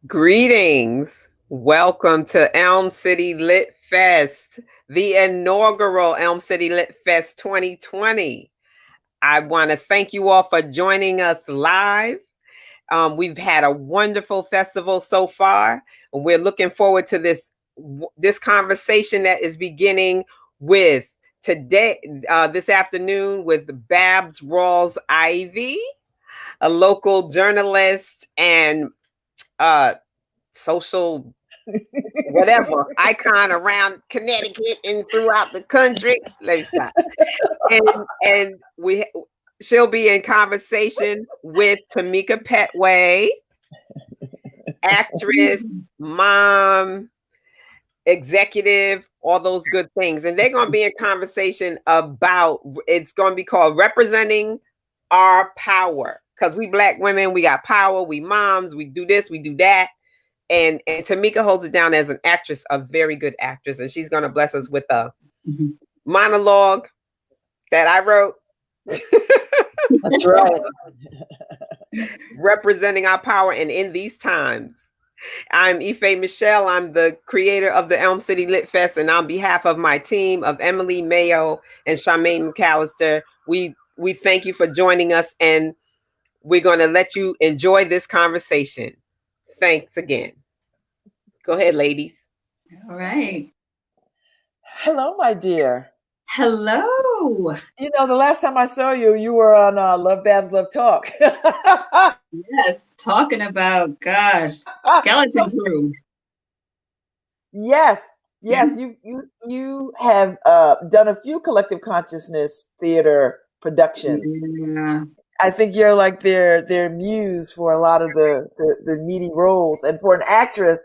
Greetings. Welcome to Elm City Lit Fest, the inaugural Elm City Lit Fest 2020. I want to thank you all for joining us live. We've had a wonderful festival so far, and we're looking forward to this conversation that is beginning with today, this afternoon, with Babz Rawls Ivy, a local journalist and uh, social whatever icon around Connecticut and throughout the country. Let me stop. And she'll be in conversation with Tamika Pettway, actress, mom, executive, all those good things. And they're going to be in conversation about, it's going to be called Representing Our Power. Because we Black women, we got power, we moms, we do this, we do that. And Tamika holds it down as an actress, a very good actress, and she's going to bless us with a monologue that I wrote. That's right. Representing our power and in these times. I'm Ife Michelle. I'm the creator of the Elm City Lit Fest, and on behalf of my team of Emily Mayo and Charmaine McAllister, we thank you for joining us, and we're going to let you enjoy this conversation. Thanks again. Go ahead, ladies. All right. Hello, my dear. Hello. You know, the last time I saw you, you were on Love Babz Love Talk. Yes, talking about, gosh, skeleton crew. Yes. You have done a few collective consciousness theater productions. Yeah. I think you're like their muse for a lot of the meaty roles, and for an actress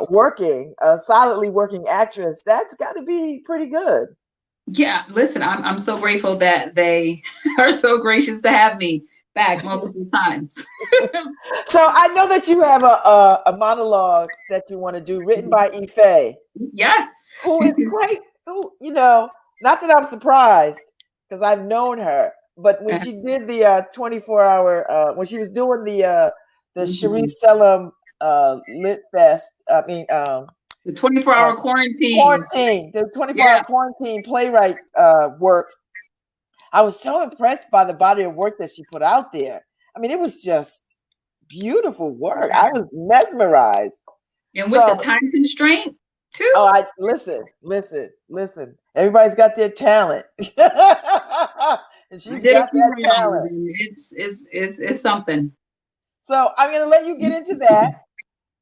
working a solidly working actress, that's got to be pretty good. Yeah, listen, I'm so grateful that they are so gracious to have me back multiple times. So I know that you have a monologue that you want to do, written by Ife. Yes. Who is great. Who, you know, not that I'm surprised because I've known her, but when she did the 24-hour, when she was doing the Cherise Selim Lit Fest, the 24-hour quarantine, the 24-hour quarantine playwright work, I was so impressed by the body of work that she put out there. I mean, it was just beautiful work. I was mesmerized. And with the time constraint too. Oh, listen. Everybody's got their talent. And she's got that talent. It's something. So I'm going to let you get into that.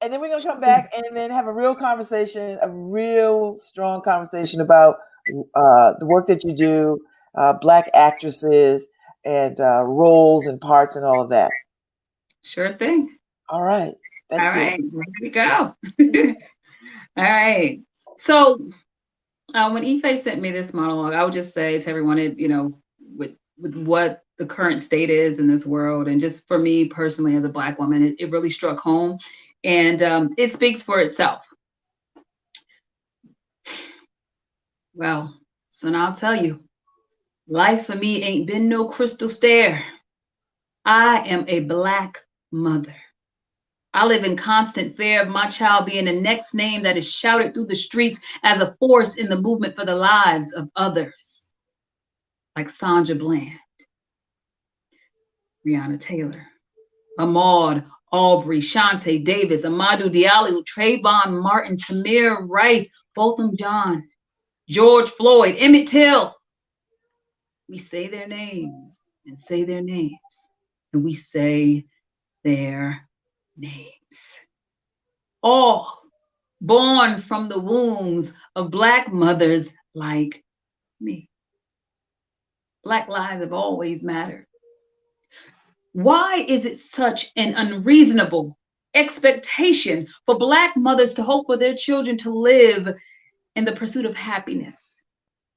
And then we're going to come back and then have a real conversation, a real strong conversation about the work that you do, Black actresses and roles and parts and all of that. Sure thing. All right. All right. Here we go. All right. So when Ife sent me this monologue, I would just say to everyone, with what the current state is in this world, and just for me personally as a Black woman, it really struck home. And it speaks for itself. Well, so now I'll tell you, life for me ain't been no crystal stair. I am a Black mother. I live in constant fear of my child being the next name that is shouted through the streets as a force in the movement for the lives of others, like Sandra Bland, Breonna Taylor, Ahmaud Arbery, Shantae Davis, Amadou Diallo, Trayvon Martin, Tamir Rice, Botham Jean, George Floyd, Emmett Till. We say their names and say their names, and we say their names. All born from the wombs of Black mothers like me. Black lives have always mattered. Why is it such an unreasonable expectation for Black mothers to hope for their children to live in the pursuit of happiness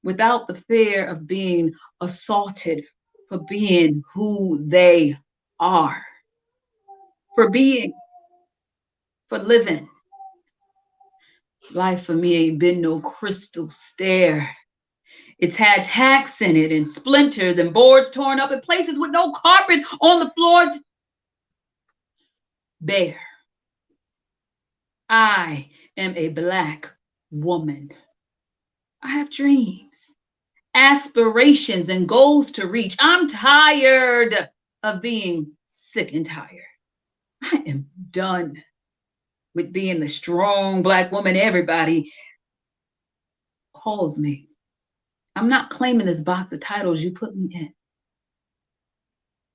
without the fear of being assaulted for being who they are, for living? Life for me ain't been no crystal stair. It's had tacks in it and splinters and boards torn up in places with no carpet on the floor. Bare. I am a Black woman. I have dreams, aspirations, and goals to reach. I'm tired of being sick and tired. I am done with being the strong Black woman everybody calls me. I'm not claiming this box of titles you put me in.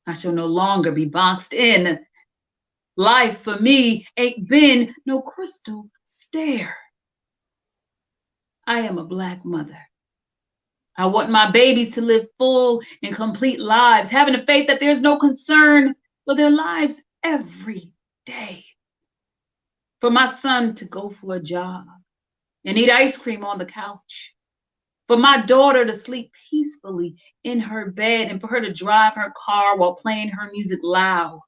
I shall no longer be boxed in. Life for me ain't been no crystal stair. I am a Black mother. I want my babies to live full and complete lives, having the faith that there's no concern for their lives every day. For my son to go for a job and eat ice cream on the couch. For my daughter to sleep peacefully in her bed and for her to drive her car while playing her music loud.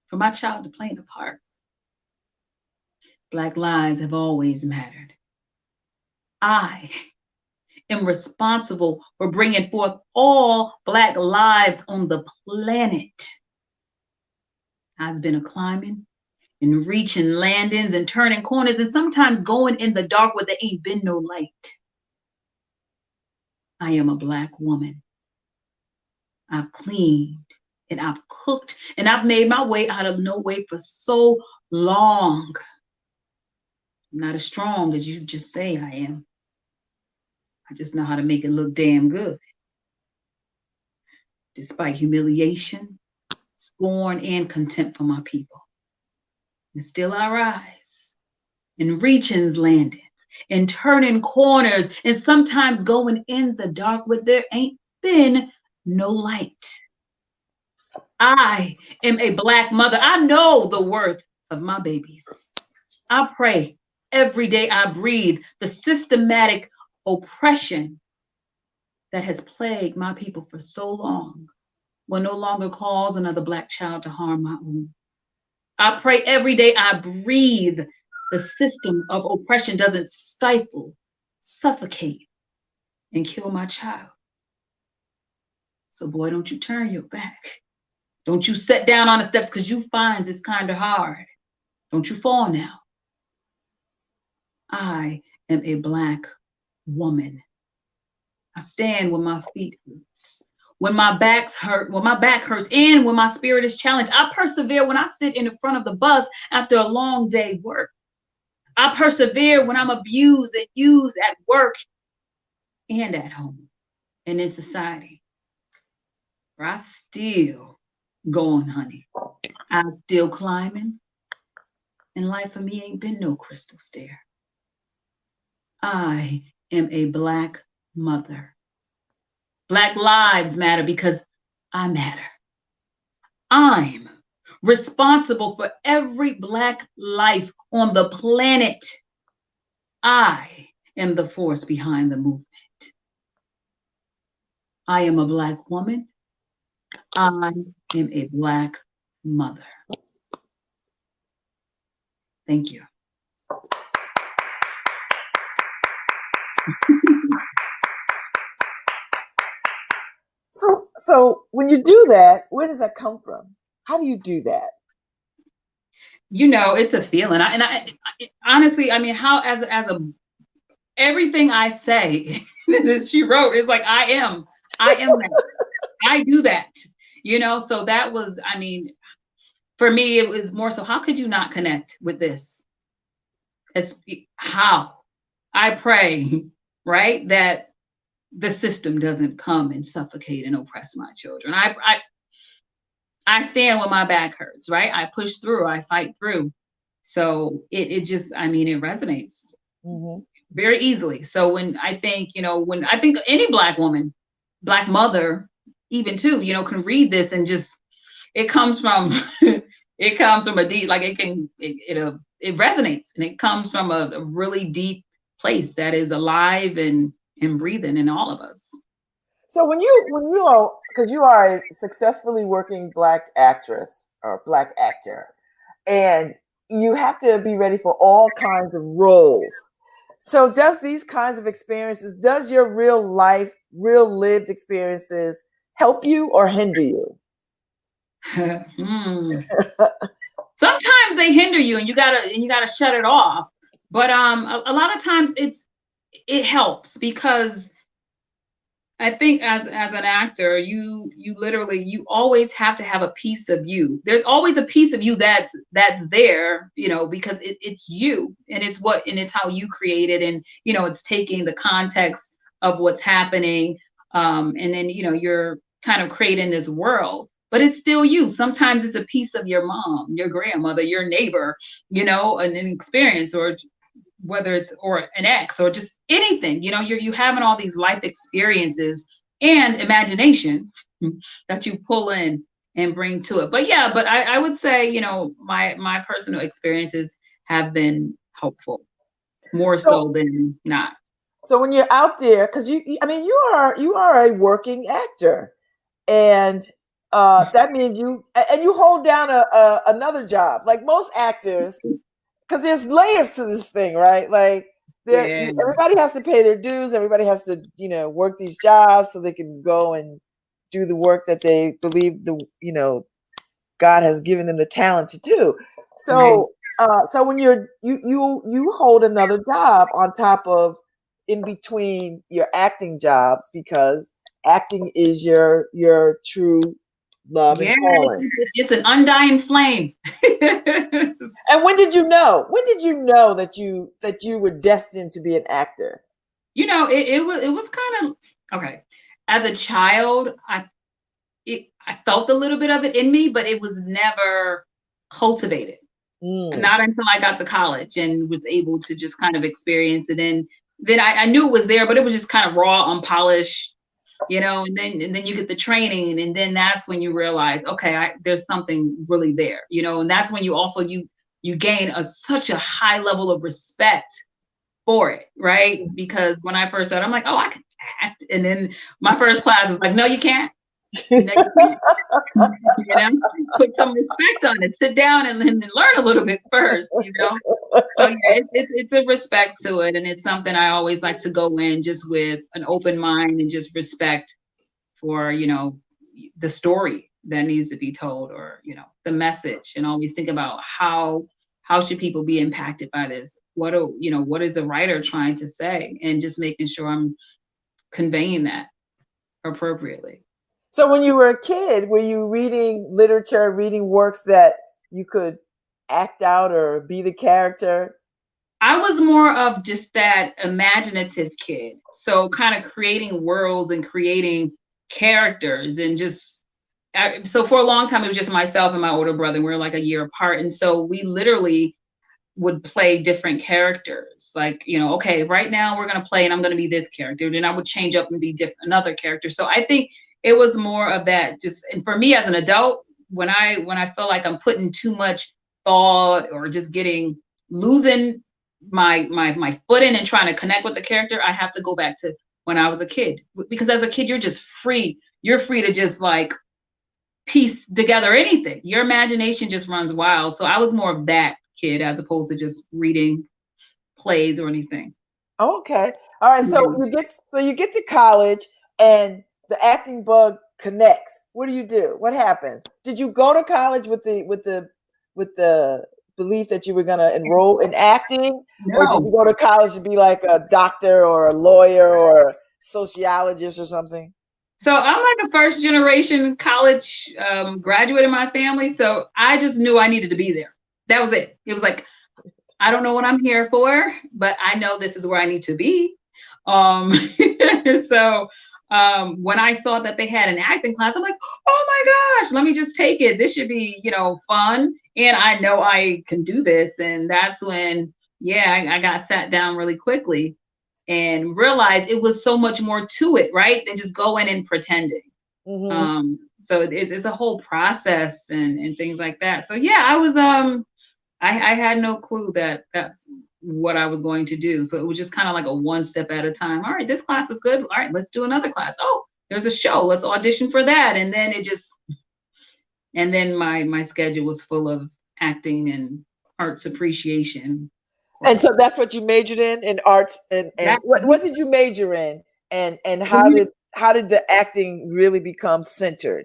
For my child to play in the park. Black lives have always mattered. I am responsible for bringing forth all Black lives on the planet. I've been a climbing and reaching landings and turning corners and sometimes going in the dark where there ain't been no light. I am a Black woman. I've cleaned and I've cooked and I've made my way out of no way for so long. I'm not as strong as you just say I am. I just know how to make it look damn good. Despite humiliation, scorn, and contempt for my people. And still I rise and reaching landings and turning corners and sometimes going in the dark where there ain't been no light. I am a Black mother. I know the worth of my babies. I pray every day I breathe the systematic oppression that has plagued my people for so long will no longer cause another Black child to harm my own. I pray every day I breathe the system of oppression doesn't stifle, suffocate, and kill my child. So boy, don't you turn your back. Don't you sit down on the steps because you find it's kind of hard. Don't you fall now. I am a Black woman. I stand when my feet hurts, when my back hurts, and when my spirit is challenged. I persevere when I sit in the front of the bus after a long day work. I persevere when I'm abused and used at work and at home and in society. Where I still going, honey. I'm still climbing, and life for me ain't been no crystal stair. I am a Black mother. Black lives matter because I matter. I'm responsible for every Black life on the planet. I am the force behind the movement. I am a Black woman. I am a Black mother. Thank you. So when you do that, where does that come from? How do you do that? You know, it's a feeling. I honestly, I mean, how as a everything I say that she wrote is like I am that. I do that. You know, so that was, I mean, for me, it was more so, how could you not connect with this? How? I pray, right, that the system doesn't come and suffocate and oppress my children. I stand when my back hurts, right? I push through, I fight through. So it just, I mean, it resonates very easily. So when I think any Black woman, Black mother, even too, you know, can read this and just, it comes from, it comes from a deep, like it resonates, and it comes from a really deep place that is alive and breathing in all of us. So when you are, because you are a successfully working Black actress or Black actor, and you have to be ready for all kinds of roles. So does these kinds of experiences, does your real life, real lived experiences help you or hinder you? Sometimes they hinder you, and you gotta shut it off. But a lot of times it helps, because I think as an actor, you literally, you always have to have a piece of you. There's always a piece of you that's there, because it's you, and it's how you create it, and it's taking the context of what's happening, and then you're kind of creating this world, but it's still you. Sometimes it's a piece of your mom, your grandmother, your neighbor, an experience, or whether it's or an ex, or just anything, you having all these life experiences and imagination that you pull in and bring to it. But yeah, but I would say, my personal experiences have been helpful, more so than not. So when you're out there, because you are a working actor, and that means you hold down another job, like most actors, because there's layers to this thing, right? Like everybody has to pay their dues. Everybody has to, work these jobs so they can go and do the work that they believe God has given them the talent to do. So, so when you hold another job on top of, in between your acting jobs, because acting is your true love and calling. It's an undying flame. And when did you know? When did you know that you were destined to be an actor? It was kind of okay. As a child, I felt a little bit of it in me, but it was never cultivated. Not until I got to college and was able to just kind of experience it. And then I knew it was there, but it was just kind of raw, unpolished, and then you get the training, and then that's when you realize, okay, there's something really there, and that's when you also you gain such a high level of respect for it, right? Because when I first started, I'm like, oh, I can act, and then my first class was like, no, you can't. No, you can't. Put some respect on it. Sit down and learn a little bit first, So yeah, it's a respect to it, and it's something I always like to go in just with an open mind and just respect for the story that needs to be told, or the message, and always think about how should people be impacted by this? What is the writer trying to say, and just making sure I'm conveying that appropriately. So when you were a kid, were you reading literature, reading works that you could act out or be the character? I was more of just that imaginative kid. So kind of creating worlds and creating characters, and so for a long time, it was just myself and my older brother. We were like a year apart. And so we literally would play different characters. Like, okay, right now we're going to play and I'm going to be this character. Then I would change up and be another character. So I think it was more of that and for me as an adult, when I feel like I'm putting too much thought or just losing my foot in and trying to connect with the character, I have to go back to when I was a kid, because as a kid, you're just free. You're free to just like piece together anything. Your imagination just runs wild. So I was more of that kid as opposed to just reading plays or anything. Okay. All right. So you get to college and the acting bug connects. What do? What happens? Did you go to college with the belief that you were going to enroll in acting? No. Or did you go to college to be like a doctor or a lawyer or a sociologist or something? So I'm like a first generation college graduate in my family. So I just knew I needed to be there. That was it. It was like, I don't know what I'm here for, but I know this is where I need to be. So when I saw that they had an acting class, I'm like, oh my gosh, let me just take it. This should be, fun. And I know I can do this. And that's when, I got sat down really quickly and realized it was so much more to it, right? Than just going and pretending. Mm-hmm. So it's a whole process and things like that. So yeah, I was, I had no clue that that's what I was going to do. So it was just kind of like a one step at a time. All right, this class was good. All right, let's do another class. Oh, there's a show. Let's audition for that. And then and then my schedule was full of acting and arts appreciation. And so that's what you majored in arts. And what did you major in? And how did the acting really become centered?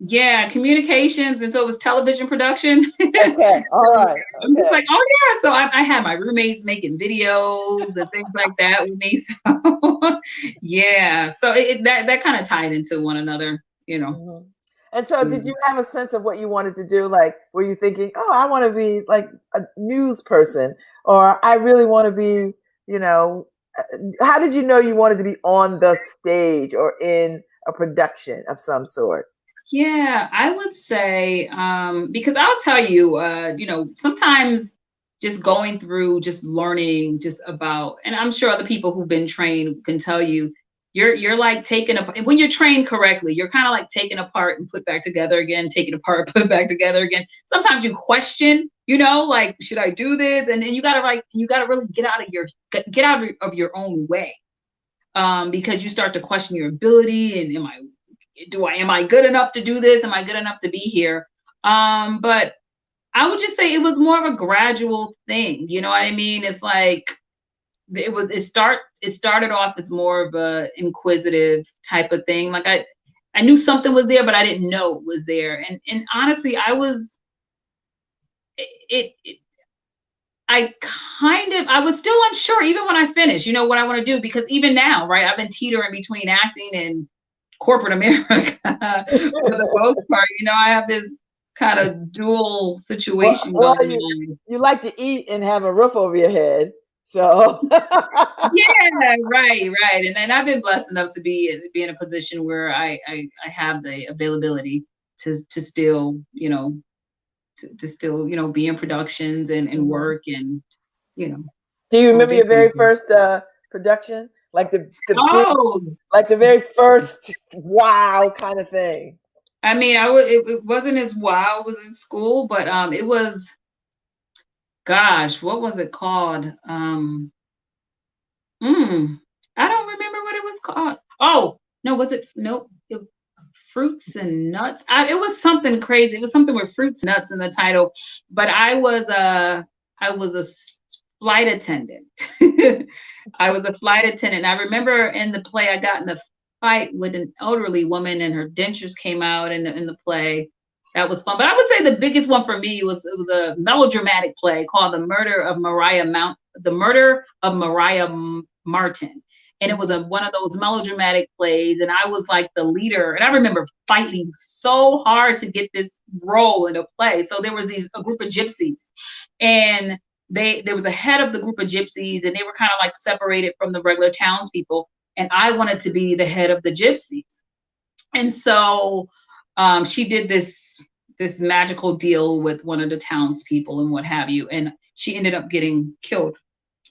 Yeah, communications, and so it was television production. Okay, all So right, I'm just okay. like, oh yeah. So I had my roommates making videos and things like that with me. So yeah, so that kind of tied into one another, you know. Mhm. And so, did Mm. you have a sense of what you wanted to do? Like, were you thinking, "Oh, I want to be like a news person," or "I really want to be," you know? How did you know you wanted to be on the stage or in a production of some sort? Yeah, I would say because I'll tell you, sometimes just going through, just learning, just about, and I'm sure other people who've been trained can tell you, you're like taking up when you're trained correctly, you're kind of like taking apart and put back together again, taking apart, put back together again. Sometimes you question, like should I do this? And then you gotta really get out of your own way, because you start to question your ability and am I good enough to do this? Am I good enough to be here? But I would just say it was more of a gradual thing. You know what I mean? It's like it started off as more of a inquisitive type of thing. Like I knew something was there, but I didn't know it was there. And honestly, it I was still unsure even when I finished, what I want to do, because even now, right, I've been teetering between acting and corporate America for the most part. I have this kind of dual Well, situation well, going on. you like to eat and have a roof over your head, so. Yeah, right. And then I've been blessed enough to be in a position where I have the availability to still, to still, be in productions and Mhm. work and, you know, Do you all remember your different very things. first production, like the big, Oh, like the very first wow kind of thing? I mean, it wasn't as while I was in school, but it was, gosh, what was it called? Mm, I don't remember what it was called. Oh, no, was it? Nope. Fruits and nuts. It was something crazy. It was something with fruits and nuts in the title. But I was a flight attendant. I was a flight attendant. I remember in the play I got in a fight with an elderly woman, and her dentures came out in the play. That was fun. But I would say the biggest one for me was it was a melodramatic play called The Murder of Mariah Martin. And it was Mhm. one of those melodramatic plays, and I was like the leader. And I remember fighting so hard to get this role in a play. So there was a group of gypsies, and there was a head of the group of gypsies, and they were kind of like separated from the regular townspeople. And I wanted to be the head of the gypsies. And so she did this magical deal with one of the townspeople and what have you, and she ended up getting killed,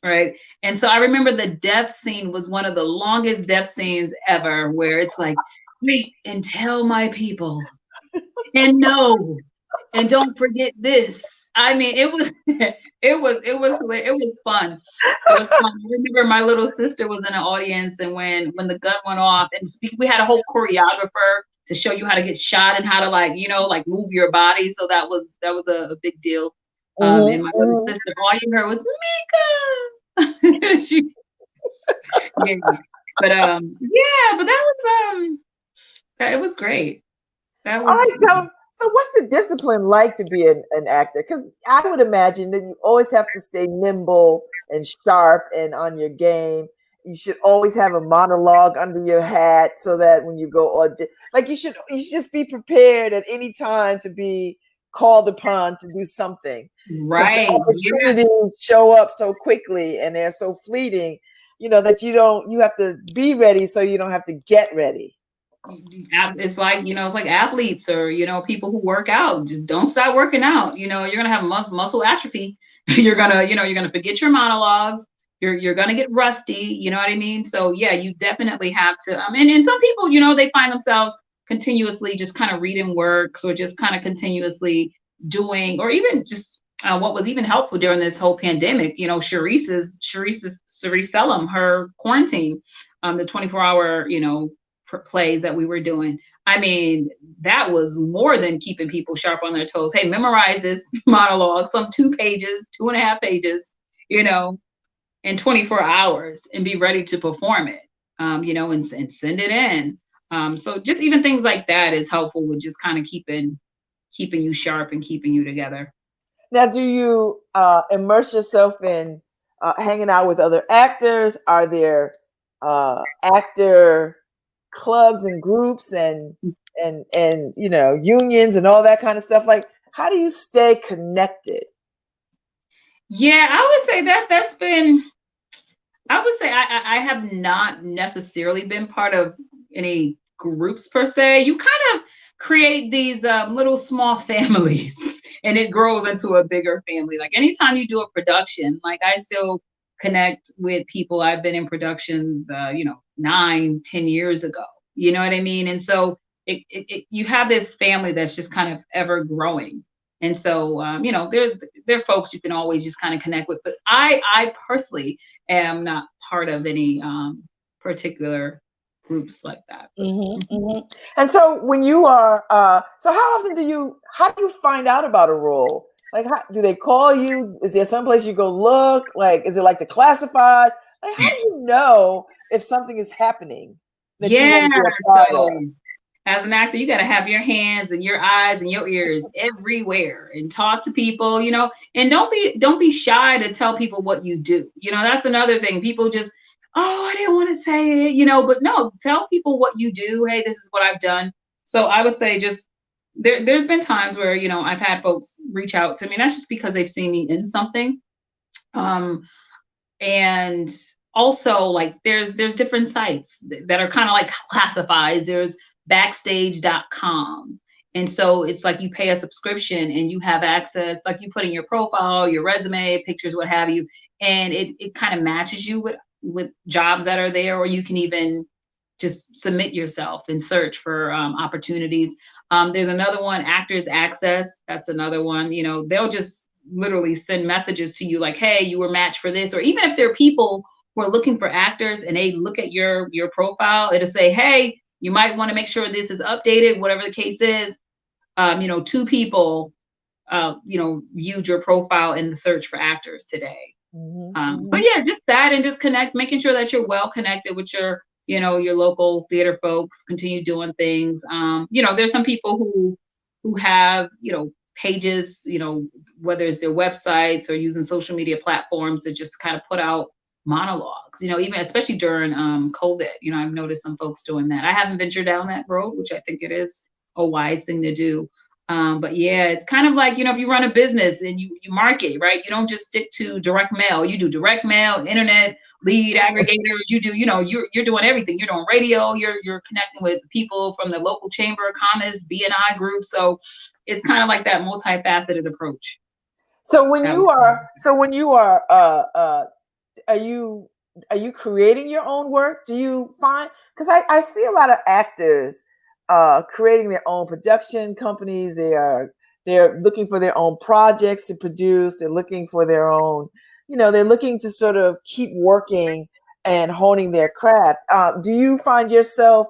right? And so I remember the death scene was one of the longest death scenes ever, where it's like, wait and tell my people, and no, and don't forget this. I mean, it was it was fun. It was fun. I remember my little sister was in the audience, and when the gun went off, and we had a whole choreographer to show you how to get shot and how to like move your body. So that was a big deal. Mhm, And my little mhm. sister, all you heard was Mika. She, yeah, but yeah, but it was great. That All was. right, so what's the discipline like to be an actor? Because I would imagine that you always have to stay nimble and sharp and on your game. You should always have a monologue under your hat so that when you go audition, like you should just be prepared at any time to be called upon to do something, because the Right. Yeah. opportunities show up so quickly and they're so fleeting, that you have to be ready so you don't have to get ready. It's like athletes or people who work out. Just don't stop working out. You're gonna have muscle atrophy. You're gonna forget your monologues. You're gonna get rusty. You know what I mean? So yeah, you definitely have to. And some people, they find themselves continuously just kind of reading works, or just kind of continuously doing, or even just what was even helpful during this whole pandemic. Sharice Selim, her quarantine, the 24-hour, plays that we were doing. I mean, that was more than keeping people sharp on their toes. Hey, memorize this monologue, some 2 pages, 2.5 pages, you know, in 24 hours, and be ready to perform it, and send it in. So just even things like that is helpful with just kind of keeping you sharp and keeping you together. Now, do you immerse yourself in hanging out with other actors? Are there actor clubs and groups and unions and all that kind of stuff? Like, how do you stay connected? Yeah, I would say that's been. I would say I have not necessarily been part of any groups per se. You kind of create these little small families and it grows into a bigger family. Like anytime you do a production, like I still connect with people. I've been in productions, 9, 10 years ago. You know what I mean? And so you have this family that's just kind of ever growing. And so, there are folks you can always just kind of connect with. But I personally am not part of any particular groups like that. Mm-hmm, mm-hmm. And so when you are, so how do you find out about a role? Like, do they call you? Is there someplace you go look? Like, is it like the classifieds? Like, how do you know if something is happening that you want to be a part of? As an actor, you got to have your hands and your eyes and your ears everywhere and talk to people, and don't be shy to tell people what you do. That's another thing. People just, oh, I didn't want to say it, but no, tell people what you do. Hey, this is what I've done. So I would say just there's been times where, I've had folks reach out to me. That's just because they've seen me in something. And also like there's different sites that are kind of like classifieds. There's backstage.com. And so it's like you pay a subscription and you have access, like you put in your profile, your resume, pictures, what have you. And it kind of matches you with jobs that are there, or you can even just submit yourself and search for opportunities. There's another one, Actors Access. That's another one, they'll just literally send messages to you like, hey, you were matched for this. Or even if there are people who are looking for actors and they look at your profile, it'll say, hey, you might want to make sure this is updated, whatever the case is. 2 people, viewed your profile in the search for actors today. Mm-hmm. But yeah, just that, and just connect, making sure that you're well connected with your local theater folks, continue doing things. There's some people who have, pages, whether it's their websites or using social media platforms to just kind of put out monologues, even especially during COVID. I've noticed some folks doing that. I haven't ventured down that road, which I think it is a wise thing to do. But yeah, it's kind of like, if you run a business and you market, right? You don't just stick to direct mail. You do direct mail, internet, lead aggregator. You do, you're doing everything. You're doing radio. You're connecting with people from the local chamber of commerce, BNI group. So it's kind of like that multifaceted approach. So when you are, are you creating your own work? Do you find, because I see a lot of actors creating their own production companies. They're looking for their own projects to produce. They're looking for their own, they're looking to sort of keep working and honing their craft. Do you find yourself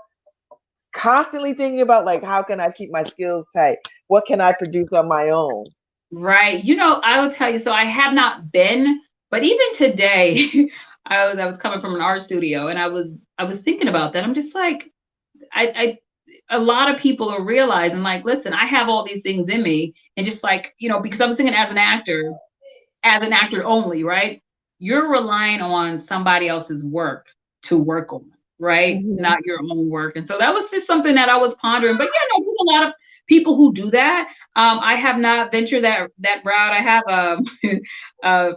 constantly thinking about like, how can I keep my skills tight? What can I produce on my own? Right. I will tell you, so I have not been, but even today, I was coming from an art studio and I was thinking about that. I'm just like, a lot of people are realizing like, listen, I have all these things in me, and just like, because I was thinking as an actor only, right? You're relying on somebody else's work to work on, right? Mm-hmm. Not your own work. And so that was just something that I was pondering. But yeah, no, there's a lot of people who do that. I have not ventured that route. I have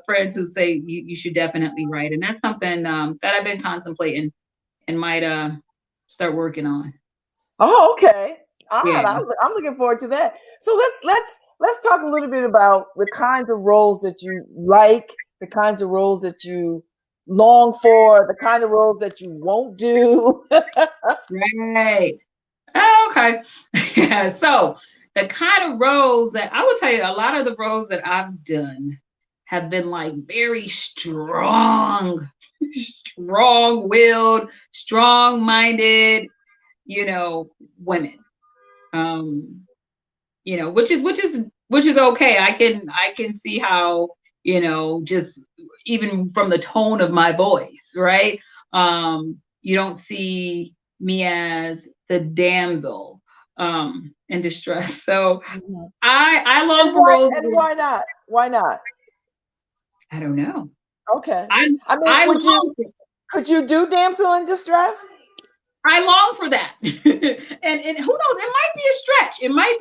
friends who say you should definitely write, and that's something that I've been contemplating and might start working on. Oh, okay. All right. I'm looking forward to that. So let's talk a little bit about the kinds of roles that you like, the kinds of roles that you long for, the kind of roles that you won't do. Right. Oh, okay. Yeah. So the kind of roles that I would tell you, a lot of the roles that I've done have been like very strong-willed, strong-minded, women. Which is okay. I can see how, just even from the tone of my voice, right? You don't see me as the damsel in distress. So Mhm. I long And for roles. why not? Why not? I don't know. Okay. I I mean, I long for, could you do damsel in distress? I long for that. And who knows, it might be a stretch. It might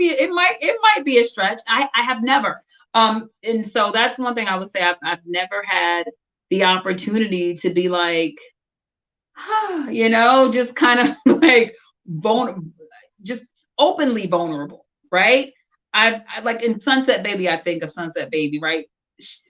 be a stretch. I have never. And so that's one thing I would say. I've never had the opportunity to be like, just kind of like vulnerable, just openly vulnerable, right? I like in Sunset Baby, I think of Sunset Baby, right?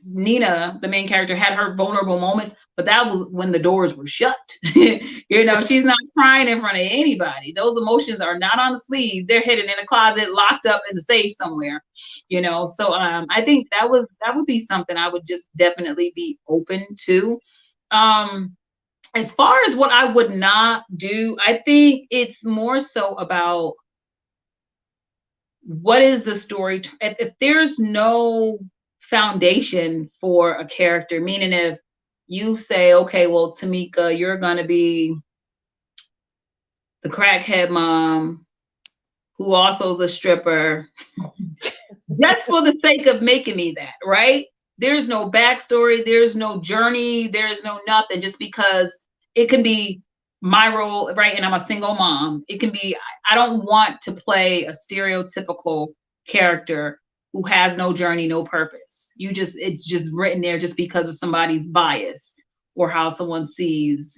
Nina, the main character, had her vulnerable moments, but that was when the doors were shut. She's not crying in front of anybody. Those emotions are not on the sleeve. They're hidden in a closet, locked up in the safe somewhere. So I think that would be something I would just definitely be open to. As far as what I would not do, I think it's more so about what is the story. If there's no foundation for a character, meaning if you say, okay, well, Tamika, you're going to be the crackhead mom who also is a stripper, that's for the sake of making me that, right? There's no backstory, there's no journey, there's no nothing, just because it can be my role, right? And I'm a single mom. It can be, I don't want to play a stereotypical character who has no journey, no purpose. It's just written there just because of somebody's bias or how someone sees,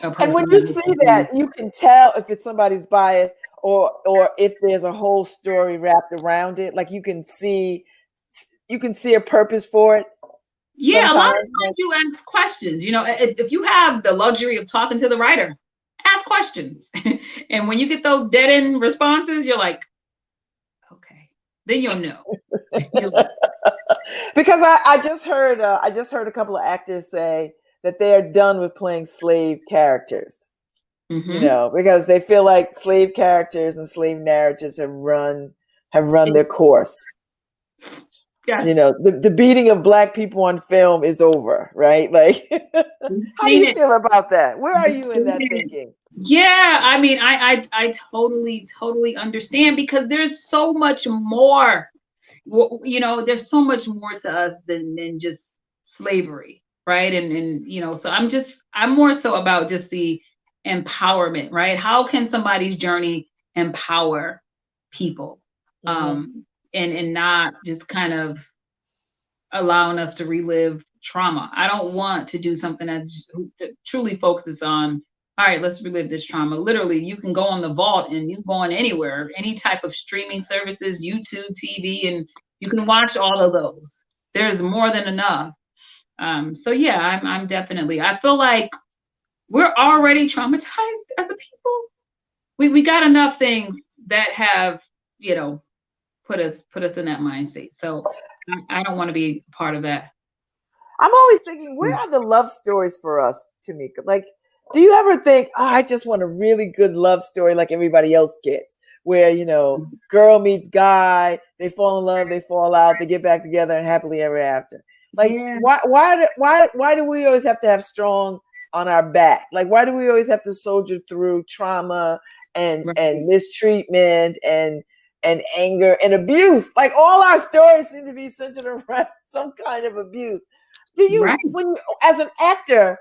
a person. And when you see that, you can tell if it's somebody's bias or if there's a whole story wrapped around it. Like you can see a purpose for it. Yeah, a lot of times you ask questions. If you have the luxury of talking to the writer, ask questions. And when you get those dead end responses, you're like, okay, then you'll know. Because I just heard a couple of actors say that they are done with playing slave characters. Mm-hmm. Because they feel like slave characters and slave narratives have run their course. Yes. The beating of Black people on film is over, right? Like, how do you feel about that? Where are you in that thinking? Yeah, I mean, I totally understand, because there's so much more. There's so much more to us than just slavery, right? And so I'm more so about just the empowerment, right? How can somebody's journey empower people? Mm-hmm. And not just kind of allowing us to relive trauma. I don't want to do something that truly focuses on, all right, let's relive this trauma. Literally, you can go on the vault and you can go on anywhere, any type of streaming services, YouTube, TV, and you can watch all of those. There's more than enough. So yeah, I'm definitely, I feel like we're already traumatized as a people. We got enough things that have, put us in that mind state. So I don't want to be part of that. I'm always thinking, where are the love stories for us, Tamika? Like, do you ever think, I just want a really good love story like everybody else gets, where, girl meets guy, they fall in love, they fall out, they get back together and happily ever after. Like, yeah. Why do we always have to have strong on our back? Like, why do we always have to soldier through trauma and mistreatment and anger and abuse? Like, all our stories seem to be centered around some kind of abuse. Do you, when you, as an actor,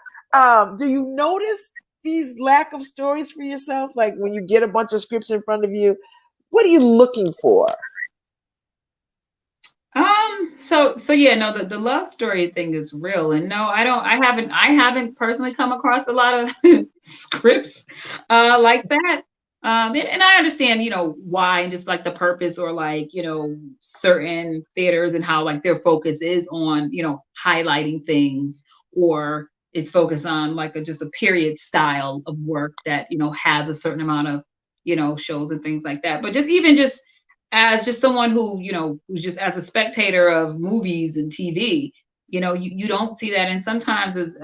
do you notice these lack of stories for yourself? Like when you get a bunch of scripts in front of you, what are you looking for? So yeah, no, the love story thing is real. And no, I haven't personally come across a lot of scripts like that. And I understand, why, and just like the purpose, or like, certain theaters and how like their focus is on, highlighting things, or it's focused on like just a period style of work that, has a certain amount of, shows and things like that. But just as just someone who, who's just as a spectator of movies and TV, you don't see that. And sometimes as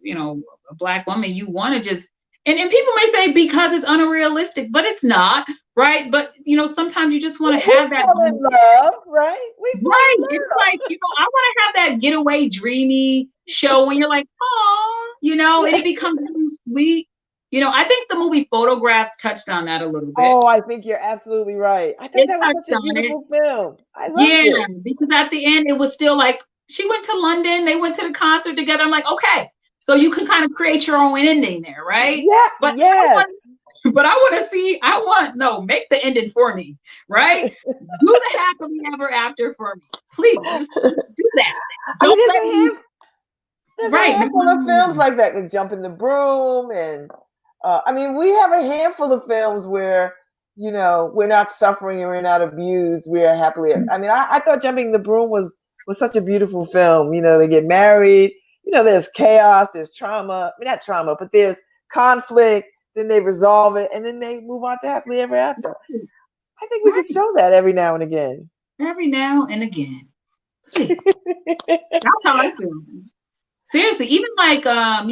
a Black woman, you want to just, and people may say because it's unrealistic, but it's not, right? But sometimes you just want to have that fall in love, right? It's like, I want to have that getaway dreamy show when you're like, oh, and it becomes really sweet, I think the movie Photographs touched on that a little bit. Oh, I think you're absolutely right. I thought It that was touched such a on it. beautiful film. I loved Yeah, it. because at the end it was still like she went to London, they went to the concert together. I'm like, okay, so you can kind of create your own ending there, right? Yeah, But yes. make the ending for me, right? Do the happily ever after for me, please. Just do that. I mean, Don't let me. there's a Right. handful of films like that, like Jump in the Broom, and I mean, we have a handful of films where we're not suffering and we're not abused. We are happily. I mean, I thought Jumping the Broom was such a beautiful film. They get married. There's chaos, there's trauma. I mean, not trauma, but there's conflict. Then they resolve it, and then they move on to happily ever after. I think we can show that every now and again. Every now and again. Please. That's how I feel. Seriously, even like I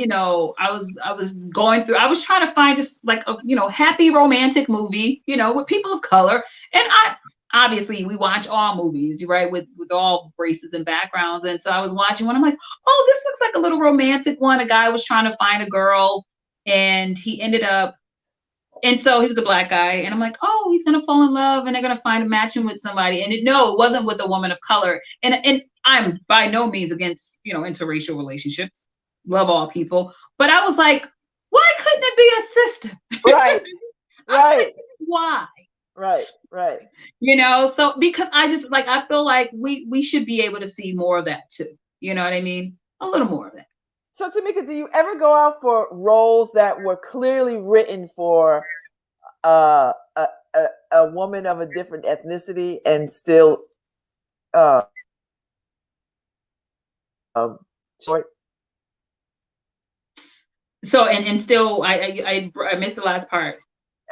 was going through, I was trying to find just like a happy romantic movie, with people of color. And obviously we watch all movies, right, with all races and backgrounds. And so I was watching one, I'm like, oh, this looks like a little romantic one. A guy was trying to find a girl and he ended up, and so he was a black guy, and I'm like, oh, he's gonna fall in love and they're gonna find a matching with somebody. And it wasn't with a woman of color. And I'm by no means against, interracial relationships. Love all people. But I was like, why couldn't it be a sister? Right. Right. Why? Right. So because I feel like we should be able to see more of that too. You know what I mean? A little more of that. So Tamika, do you ever go out for roles that were clearly written for a woman of a different ethnicity and still short? So and still I missed the last part.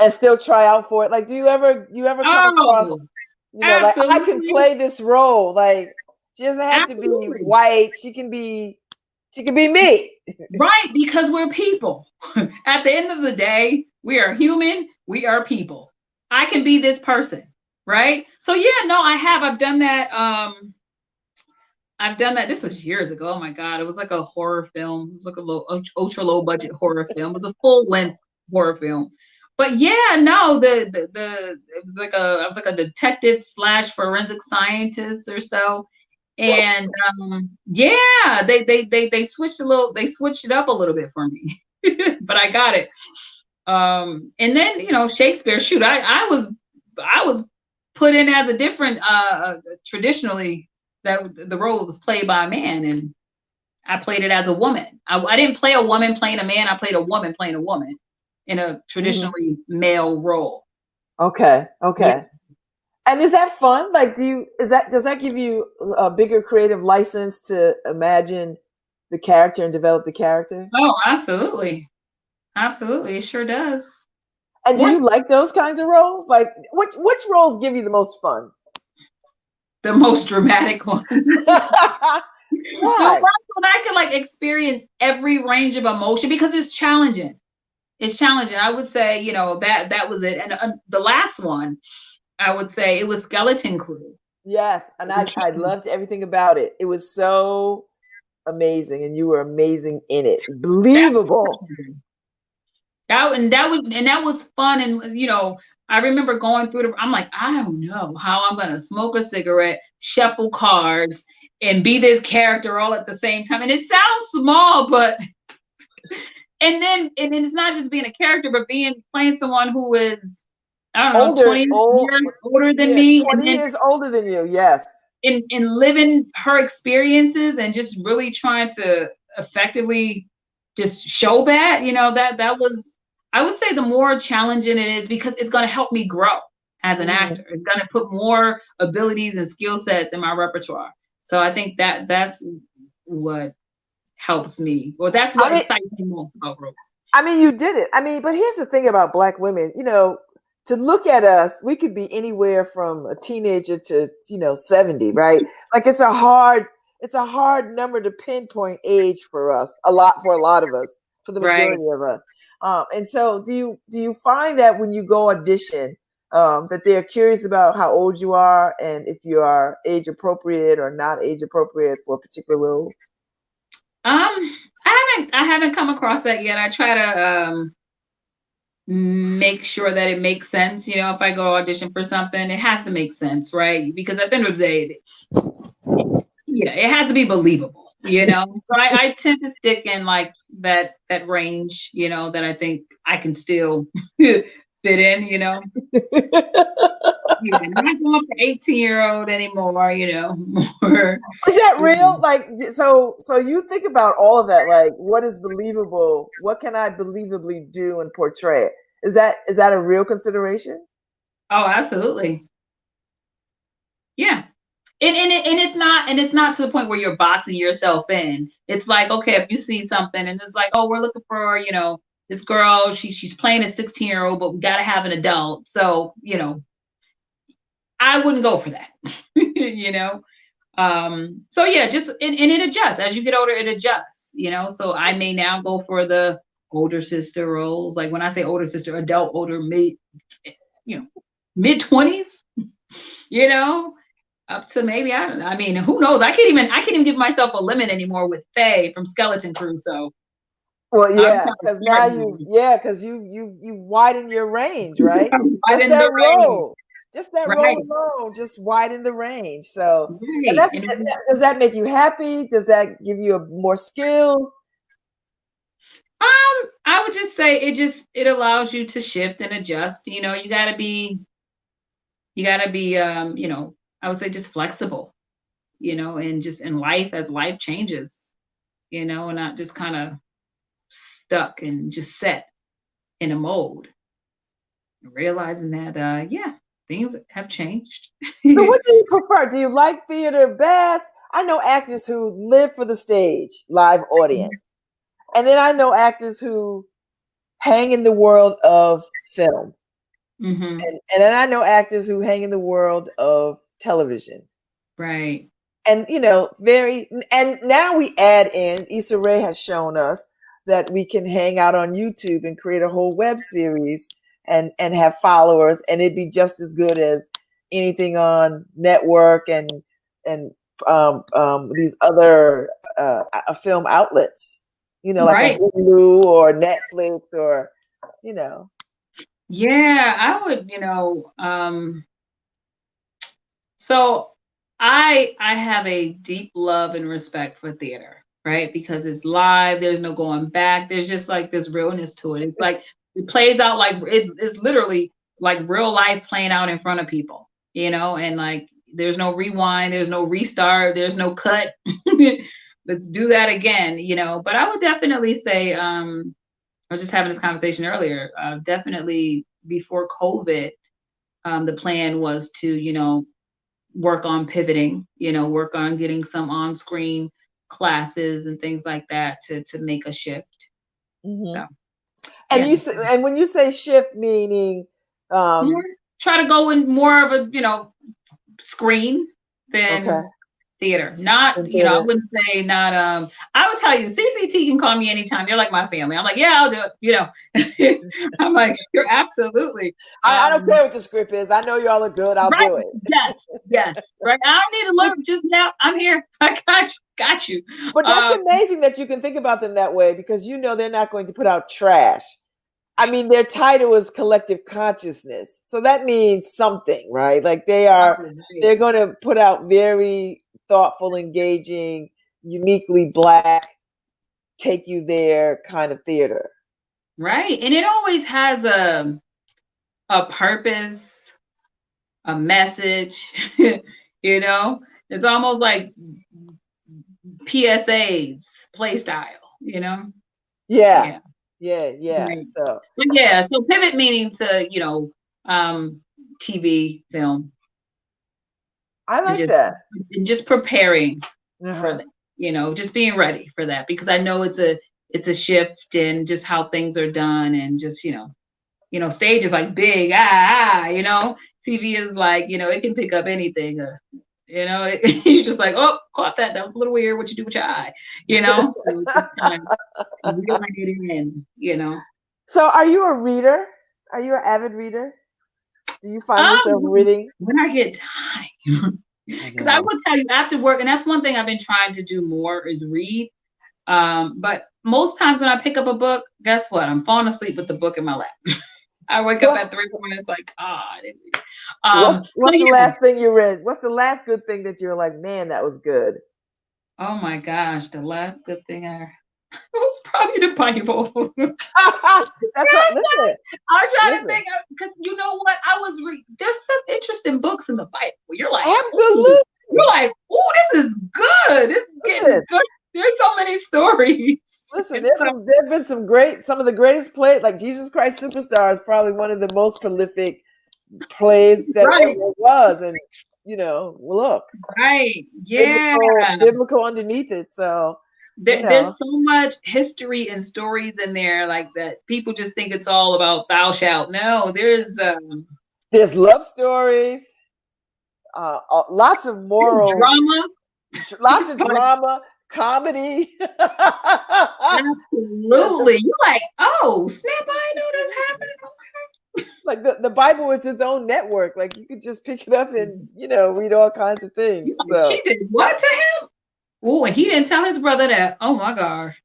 And still try out for it. Like, do you ever come across, like, I can play this role. Like, she doesn't have to be white. She can be me. Right, because we're people. At the end of the day, we are human. We are people. I can be this person, right? So yeah, no, I've done that. I've done that. This was years ago. Oh my God. It was like a horror film. It was like a ultra low budget horror film. It was a full length horror film. But yeah, no, it was like I was like a detective / forensic scientist or so. And yeah, they switched it up a little bit for me. But I got it. And then, Shakespeare, shoot, I was put in as a different traditionally that the role was played by a man, and I played it as a woman. I didn't play a woman playing a man. I played a woman playing a woman in a traditionally male role. Okay. Yeah. And is that fun? Like, does that give you a bigger creative license to imagine the character and develop the character? Oh, absolutely. Absolutely. It sure does. And do you like those kinds of roles? Like, which roles give you the most fun? The most dramatic ones. Why? When I can experience every range of emotion, because it's challenging. It's challenging. I would say, that was it. And the last one, I would say it was Skeleton Crew. Yes, and I loved everything about it. It was so amazing, and you were amazing in it. Believable. That was fun, and I remember going through I'm like, I don't know how I'm gonna smoke a cigarette, shuffle cards, and be this character all at the same time. And it sounds small, but and then it's not just being a character, but playing someone who is, I don't know, 20 years older than me. 20 years older than you, yes. In living her experiences and just really trying to effectively just show that, that was, I would say, the more challenging it is, because it's going to help me grow as an actor. It's going to put more abilities and skill sets in my repertoire. So I think that's what helps me, or that's what excites me most about roles. I mean, you did it. I mean, but here's the thing about Black women, to look at us, we could be anywhere from a teenager to 70, right? Like, it's a hard number to pinpoint age for a lot of us, for the majority of us. And so do you find that when you go audition, that they're curious about how old you are and if you are age appropriate or not age appropriate for a particular role? I haven't come across that yet. I try to make sure that it makes sense. You know, if I go audition for something, it has to make sense, right? Because at the end of the day, yeah, it has to be believable, you know. So I tend to stick in like that range, you know, that I think I can still fit in, you know. Yeah, not going for 18-year-old anymore, you know. More. Is that real? Like, so you think about all of that. Like, what is believable? What can I believably do and portray it? Is that a real consideration? Oh, absolutely. Yeah. And it's not to the point where you're boxing yourself in. It's like, okay, if you see something and it's like, oh, we're looking for, you know, this girl, she's playing a 16-year-old, but we gotta have an adult. So, you know, I wouldn't go for that. You know. So yeah, just and it adjusts. As you get older, it adjusts, you know. So I may now go for the older sister roles. Like when I say older sister, adult, older, mid, you know, mid-20s, you know, up to maybe I don't know. I mean, who knows? I can't even give myself a limit anymore with Faye from Skeleton Crew. So Well, I'm yeah, because now you widen your range, right? right Just in that the range. role, just that Right. role alone, just widen the range. So, and Right. And does that make you happy? Does that give you more skills? I would just say it allows you to shift and adjust. You know, you gotta be, you know, I would say just flexible, you know, and just in life as life changes, you know, and not just kind of stuck and just set in a mold. Realizing that yeah, things have changed. So, what do you prefer? Do you like theater best? I know actors who live for the stage, live audience, and then I know actors who hang in the world of film. Mm-hmm. And then I know actors who hang in the world of television. Right. And you know, and now we add in, Issa Rae has shown us that we can hang out on YouTube and create a whole web series and have followers, and it'd be just as good as anything on network and these other film outlets, you know, like a Right. Hulu or Netflix or, you know. Yeah, I would, you know, so I have a deep love and respect for theater, right? Because it's live, there's no going back. There's just like this realness to it. It's like it plays out like it's literally like real life playing out in front of people, you know, and like there's no rewind, there's no restart, there's no cut. Let's do that again, you know. But I would definitely say, I was just having this conversation earlier. Definitely before COVID, the plan was to, you know, work on pivoting, you know, work on getting some on-screen classes and things like that to make a shift. Mm-hmm. So, and yeah. and when you say shift, meaning try to go in more of a, you know, screen than okay. theater. Not, you know, I wouldn't say not I would tell you, CCT can call me anytime. You're like my family. I'm like, yeah, I'll do it, you know. I'm like, you're absolutely. I don't care what the script is. I know y'all are good. I'll do it. Yes. Right. I don't need to learn just now. I'm here. I got you. But that's amazing that you can think about them that way, because you know they're not going to put out trash. I mean, their title is collective consciousness. So that means something, right? Like they're going to put out very thoughtful, engaging, uniquely Black, take you there kind of theater. Right. And it always has a purpose, a message, you know. It's almost like PSAs, play style, you know. Yeah. Right. So so pivot meaning to, you know, TV, film. I like that. And just preparing for that, you know, just being ready for that, because I know it's a shift in just how things are done, and just, you know, stage is like big, you know, TV is like, you know, it can pick up anything, you know, you're just like, oh, caught that. That was a little weird. What you do with your eye, you know? So it's just kind of reeling it in, you know. So are you a reader? Are you an avid reader? Do you find yourself reading? When I get time. Because I will tell you, after work, and that's one thing I've been trying to do more, is read. But most times when I pick up a book, guess what? I'm falling asleep with the book in my lap. I wake up at 3 a.m. It's like, I didn't read it. What's but the yeah. last thing you read? What's the last good thing that you're like, man, that was good? Oh my gosh, the last good thing it was probably the Bible. That's what. Listen, I'm trying to think because you know what? There's some interesting books in the Bible. You're like, absolutely. Ooh. You're like, oh, this is good. This is getting good. There's so many stories. Listen, there've been some of the greatest plays, like Jesus Christ Superstar is probably one of the most prolific plays that ever was, and look, right, yeah, biblical underneath it. So there's so much history and stories in there, like that. People just think it's all about thou shalt. No, there's love stories, lots of moral drama, lots of drama, comedy. Absolutely, you're like, oh snap! I know that's happening. Okay. Like the Bible is its own network. Like you could just pick it up and read all kinds of things. So. She did what to him? Oh, and he didn't tell his brother that. Oh my gosh.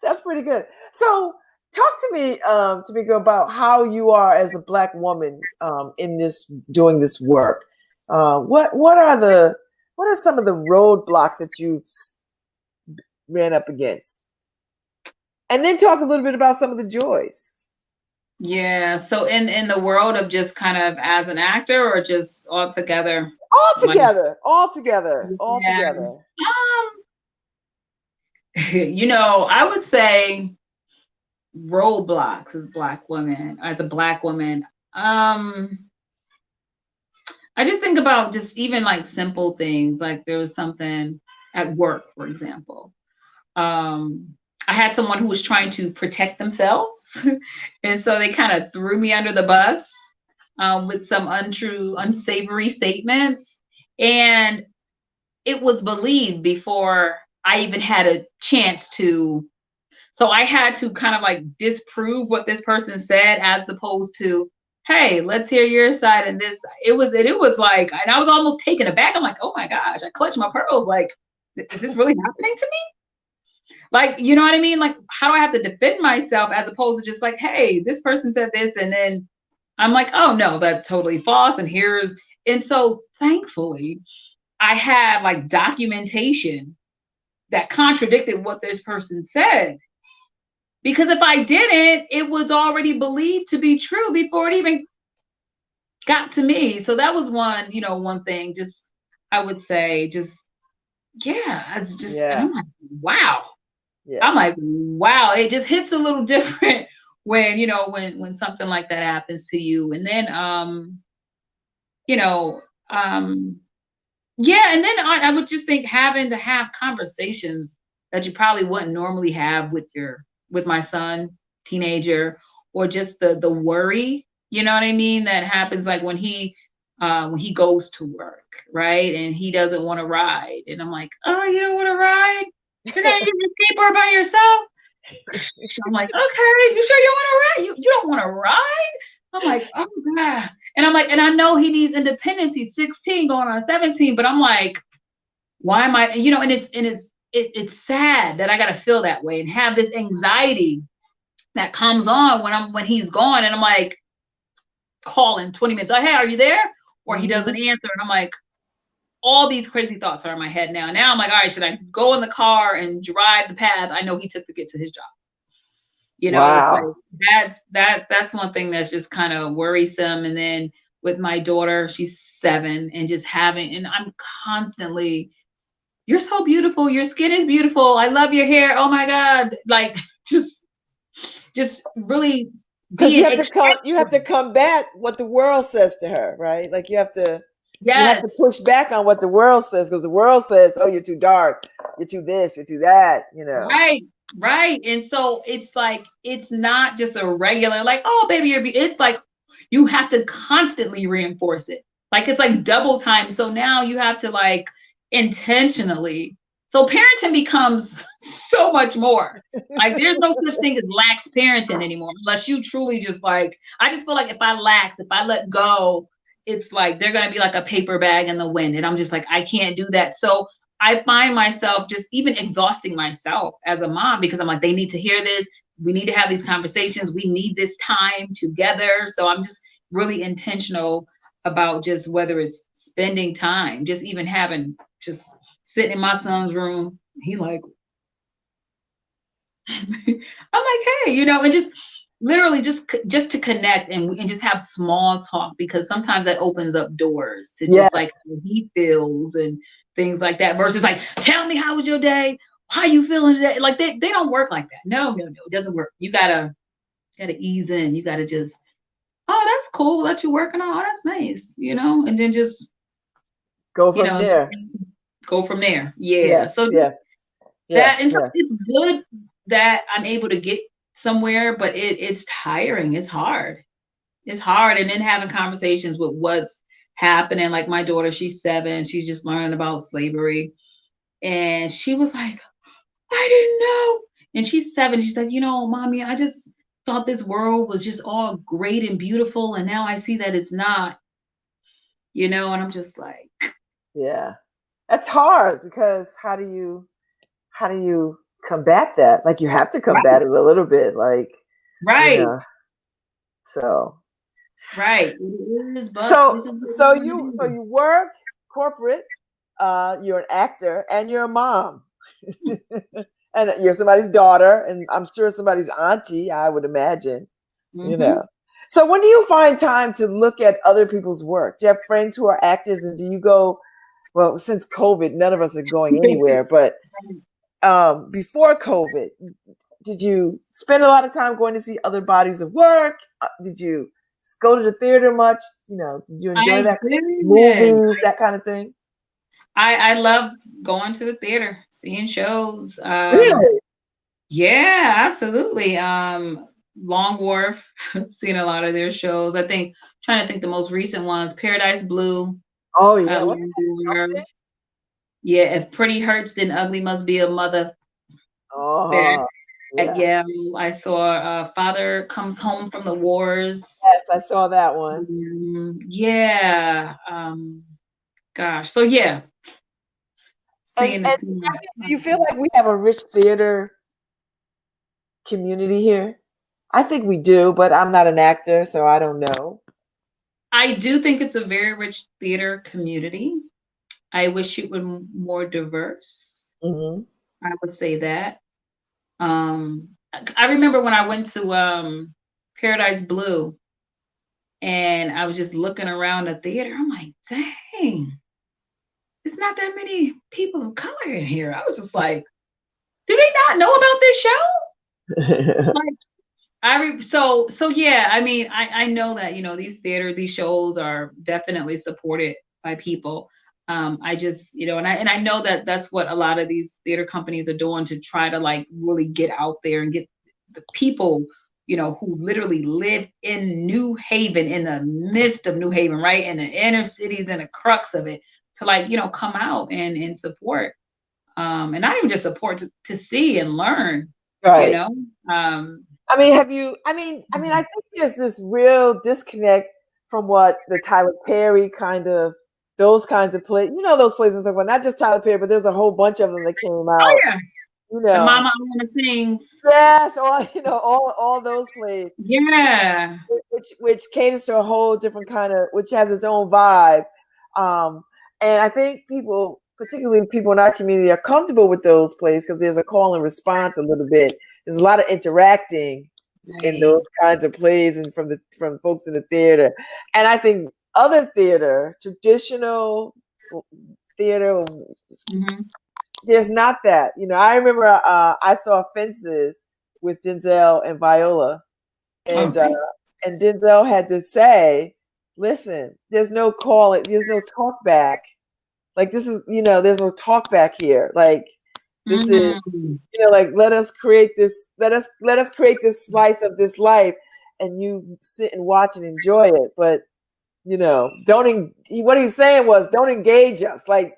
That's pretty good. So talk to me, Tamika, about how you are as a Black woman doing this work. What are some of the roadblocks that you've ran up against? And then talk a little bit about some of the joys. Yeah. So in the world of just kind of as an actor, or just all together? All together. I would say roadblocks as a Black woman. I just think about just even like simple things. Like there was something at work, for example. I had someone who was trying to protect themselves. And so they kind of threw me under the bus with some untrue, unsavory statements. And it was believed before I even had a chance to. So I had to kind of like disprove what this person said, as opposed to, hey, let's hear your side. And it was like, and I was almost taken aback. I'm like, oh my gosh, I clutched my pearls. Like, is this really happening to me? Like, you know what I mean? Like, how do I have to defend myself, as opposed to just like, hey, this person said this. And then I'm like, oh no, that's totally false. And so thankfully I had like documentation that contradicted what this person said. Because if I didn't, it was already believed to be true before it even got to me. So that was one thing, just, I would say, just, yeah, it's just, and I'm like, wow. Yeah. I'm like, wow, it just hits a little different when something like that happens to you. And then, and then I would just think having to have conversations that you probably wouldn't normally have with my son, teenager, or just the worry, you know what I mean, that happens like when he goes to work, right? And he doesn't want to ride. And I'm like, oh, you don't want to ride? You're gonna use your skateboard by yourself? I'm like, okay, you sure you want to ride? You don't want to ride? I'm like, oh God. And I'm like, and I know he needs independence. He's 16 going on 17, but I'm like, why am I, and it's sad that I gotta feel that way and have this anxiety that comes on when he's gone, and I'm like calling 20 minutes, oh, hey, are you there? Or he doesn't answer, and I'm like, all these crazy thoughts are in my head now. Now I'm like, all right, should I go in the car and drive the path I know he took to get to his job? Wow. So that's one thing that's just kind of worrisome. And then with my daughter, she's 7, and just and I'm constantly, you're so beautiful. Your skin is beautiful. I love your hair. Oh my God. Like just really, because you have to combat what the world says to her, right? Like you have to push back on what the world says, because the world says, oh, you're too dark, you're too this, you're too that, Right. And so it's like, it's not just a regular, like, oh, baby, it's like, you have to constantly reinforce it. Like, it's like double time. So now you have to like intentionally. So parenting becomes so much more. Like, there's no such thing as lax parenting anymore, unless you truly just like, I just feel like if I let go, it's like they're going to be like a paper bag in the wind. And I'm just like, I can't do that. So I find myself just even exhausting myself as a mom because I'm like, they need to hear this. We need to have these conversations. We need this time together. So I'm just really intentional about just whether it's spending time, just even having, just sitting in my son's room. He like, I'm like, hey, and just literally just to connect and just have small talk, because sometimes that opens up doors to just like Yes. how he feels and things like that, versus like, tell me, how was your day? How you feeling today? Like they don't work like that. No, it doesn't work. You gotta ease in. You gotta just, oh, that's cool that you're working on. Oh, that's nice, and then just, Go from there. go from there. Yeah. Yes. So Yes. that, Yes. and so Yes. it's good that I'm able to get somewhere, but it's tiring. It's hard. It's hard. And then having conversations with what's happening. Like my daughter, she's 7. She's just learning about slavery. And she was like, I didn't know. And she's 7. She's like, mommy, I just thought this world was just all great and beautiful. And now I see that it's not, and I'm just like, Yeah. That's hard, because how do you combat that? Like, you have to combat it a little bit, like, right. So Right. It is, but so you work corporate, you're an actor, and you're a mom. And you're somebody's daughter, and I'm sure somebody's auntie, I would imagine. So when do you find time to look at other people's work? Do you have friends who are actors, and do you go, well, since COVID, none of us are going anywhere, but before COVID, did you spend a lot of time going to see other bodies of work? Did you go to the theater much? Did you enjoy that? Movies, that kind of thing? I love going to the theater, seeing shows. Really? Yeah, absolutely. Long Wharf, seen a lot of their shows. Trying to think the most recent ones, Paradise Blue. Oh yeah. Yeah, if Pretty Hurts, then Ugly Must Be a Mother. Oh, yeah. I saw Father Comes Home from the Wars. Yes, I saw that one. Yeah. Gosh. So yeah. And do you feel like we have a rich theater community here? I think we do, but I'm not an actor, so I don't know. I do think it's a very rich theater community. I wish it were more diverse. I would say that. I remember when I went to Paradise Blue, and I was just looking around the theater. I'm like, dang, it's not that many people of color in here. I was just like, do they not know about this show? So yeah. I mean, I know that these shows are definitely supported by people. I just and I know that that's what a lot of these theater companies are doing to try to like really get out there and get the people who literally live in New Haven, in the midst of New Haven, right in the inner cities and the crux of it, to like come out and support, and not even just support, to see and learn, right. I mean, I think there's this real disconnect from what the Tyler Perry those kinds of plays, those plays and stuff. Well, not just Tyler Perry, but there's a whole bunch of them that came out. Oh yeah. The Mama I Wanna Sings. Yes, all those plays. Yeah. Which caters to a whole different which has its own vibe. And I think people, particularly people in our community, are comfortable with those plays because there's a call and response a little bit. There's a lot of interacting in those kinds of plays and from folks in the theater. And I think other theater, traditional theater, there's not that. I remember I saw Fences with Denzel and Viola, and Denzel had to say, "Listen, there's no talk back. Like this is, there's no talk back here. Like this is, like let us create this slice of this life, and you sit and watch and enjoy it. But what he's saying was, don't engage us. Like."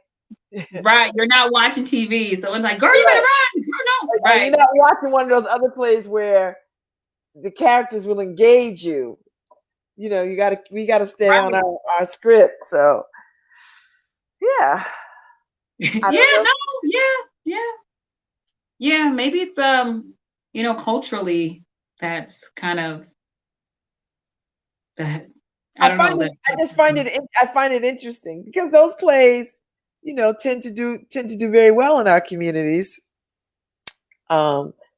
Right, you're not watching TV, so it's like, girl, you better run. No, right. You're not watching one of those other plays where the characters will engage you. We gotta stay on our script. So, yeah. I don't know. Yeah. Maybe it's culturally that's kind of that. I don't know that. I just find it. I find it interesting because those plays, tend to do very well in our communities.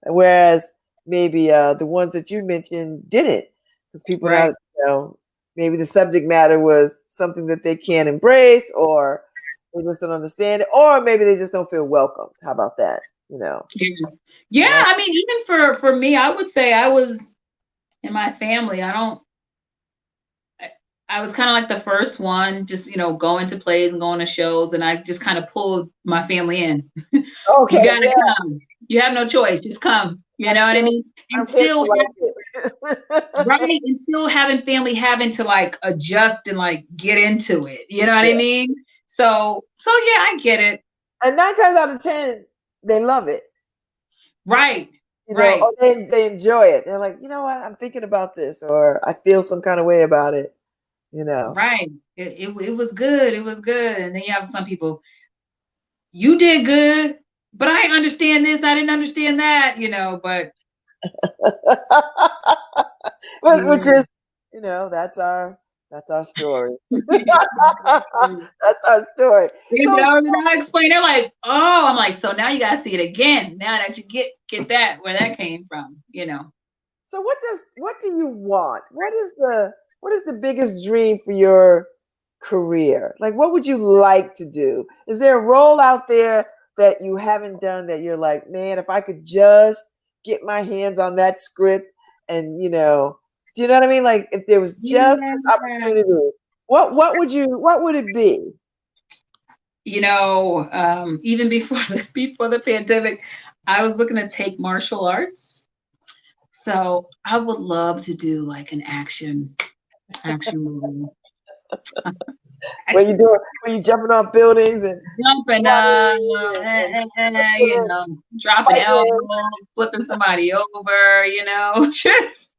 Whereas maybe the ones that you mentioned didn't, because people Right. now, maybe the subject matter was something that they can't embrace, or they just don't understand it, or maybe they just don't feel welcome. How about that? Yeah. I mean, even for me, I would say I was in my family. I was kind of like the first one, just going to plays and going to shows, and I just kind of pulled my family in. Okay, You gotta come. You have no choice. Just come. You know what I mean? And still right, and still having family having to like adjust and like get into it. You know what I mean? So yeah, I get it. And 9 times out of 10, they love it. Right. Or they enjoy it. They're like, you know what? I'm thinking about this, or I feel some kind of way about it. Right. It was good. It was good. And then you have some people, you did good, but I understand this. I didn't understand that, but which is, that's our story. That's our story. So I explain, they're like, oh, I'm like, so now you gotta see it again. Now that you get that where that came from, So what do you want? What is the biggest dream for your career? Like, what would you like to do? Is there a role out there that you haven't done that you're like, man, if I could just get my hands on that script and, do you know what I mean? Like, if there was just this opportunity, what would it be? Even before the pandemic, I was looking to take martial arts. So I would love to do like an action movie. What you doing? When you jumping off buildings and jumping up, dropping elbows, flipping somebody over, just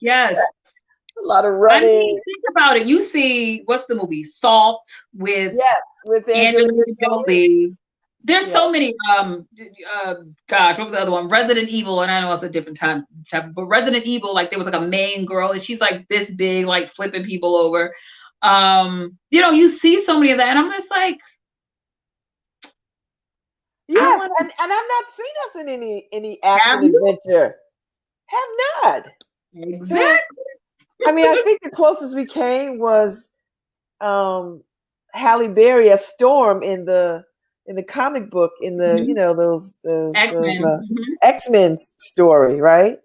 yes. A lot of running. I mean, think about it. You see, what's the movie? Salt with Angelina Jolie. There's so many. Gosh, what was the other one? Resident Evil, and I know it's a different type, but Resident Evil, like there was like a main girl, and she's like this big, like flipping people over. You see so many of that, and I'm just like, yes, and I've not seen us in any action adventure. Have not. Exactly. So, I mean, I think the closest we came was Halle Berry as Storm in the comic book in the those X-Men story, right?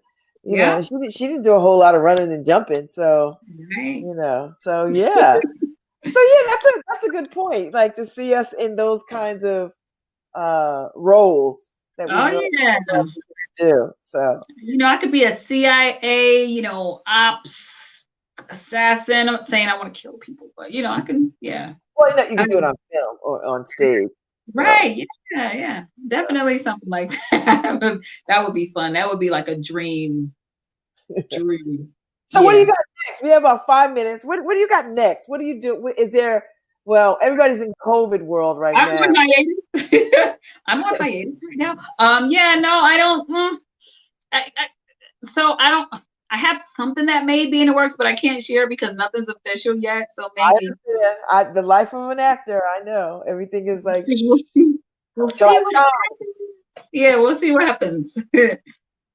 She didn't do a whole lot of running and jumping, so so yeah. So yeah, that's a good point. Like to see us in those kinds of roles that we do. So I could be a CIA, ops assassin. I'm not saying I want to kill people, but I can. Yeah. Well, you can do it on film or on stage. Right. Yeah. Definitely something like that. That would be fun. That would be like a dream. So what do you got next? We have about 5 minutes. What do you got next? What do you do? Is there? Well, everybody's in COVID world right now. I'm on hiatus right now. Yeah. No, I don't. I don't. I have something that may be in the works, but I can't share because nothing's official yet. So maybe the life of an actor. I know everything is like. We'll see what happens. Yeah, we'll see what happens.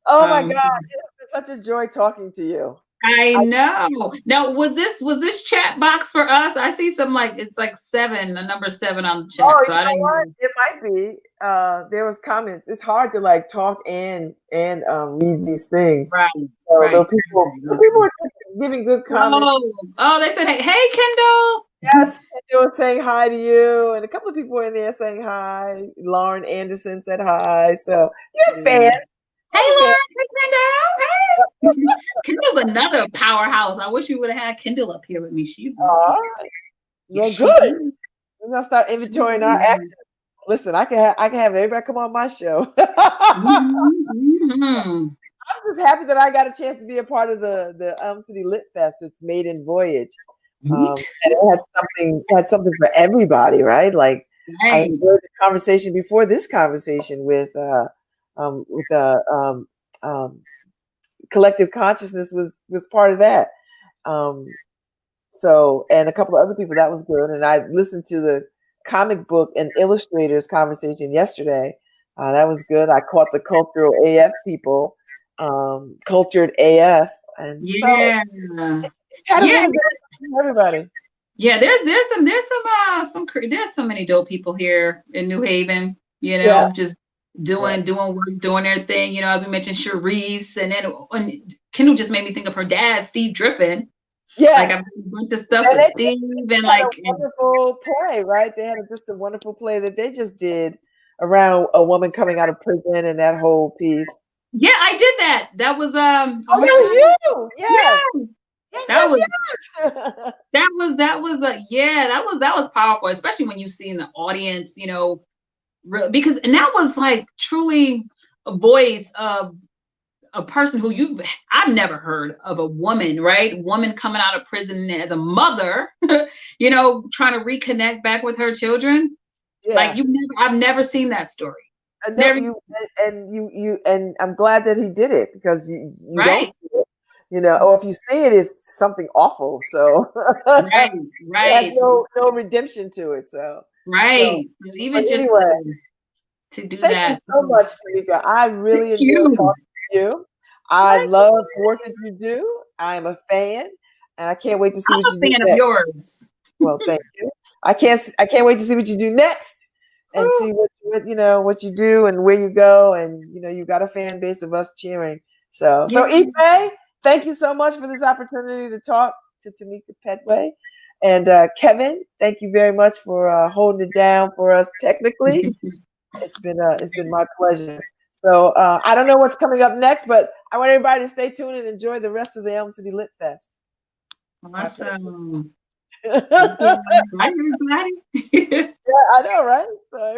Oh my God, it's been such a joy talking to you. I know. Now, was this chat box for us? I see some it's like 7, the number 7 on the chat. Oh, so I didn't know. It might be. There was comments. It's hard to like talk and read these things. Right. So the people are giving good comments. Oh, they said, hey, Kendall. Yes, Kendall was saying hi to you, and a couple of people were in there saying hi. Lauren Anderson said hi. So you're fans. Hey, Lauren. Hey, Kendall. Hey. Kendall's another powerhouse. I wish we would have had Kendall up here with me. She's well, good. We're gonna start inventorying our actors. Listen, I can have everybody come on my show. I'm just happy that I got a chance to be a part of the City Lit Fest. It's Maiden Voyage. Right. And it had something for everybody, right? Like I Right. enjoyed the conversation before this conversation with collective consciousness was part of that. So, and a couple of other people, that was good. And I listened to the comic book and illustrators conversation yesterday. That was good. I caught the cultural AF people, cultured AF, and so Yeah. it's had a Yeah. really good for everybody. Yeah. There's so many dope people here in New Haven, Yeah, just yeah, doing work, doing their thing, as we mentioned, Cherise, and Kendall just made me think of her dad, Steve Driffin. Like yes. I've done a bunch of stuff And with they Steve and had a like, wonderful play, right? They had just a wonderful play that they just did around a woman coming out of prison and that whole piece. yeah, I did that. That was on Oh, my that was you. Yes. Yeah, Yes, that was yes. that was powerful, especially when you see in the audience, because and that was like truly a voice of a person who I've never heard of a woman, right? Woman coming out of prison as a mother, trying to reconnect back with her children. Like Yeah. I've never seen that story. No, Never, and I'm glad that he did it because you don't right, see it, or if you see it, it's something awful. So right, it has right, no redemption to it. So right. So but even just anyway, to do thank you that. so much, Tamika. I Thank really enjoyed you. talking to you. I love the work that you do. I am a fan, and I can't wait to see I'm what a you do fan of next. yours. Well, thank you. I can't wait to see what you do next and see what you do and where you go, and you've got a fan base of us cheering. So Ife, thank you so much for this opportunity to talk to Tamika Pettway. And Kevin, thank you very much for holding it down for us technically. It's been my pleasure. So I don't know what's coming up next, but I want everybody to stay tuned and enjoy the rest of the Elm City Lit Fest. Awesome. Yeah, Bye, everybody. I know, right? So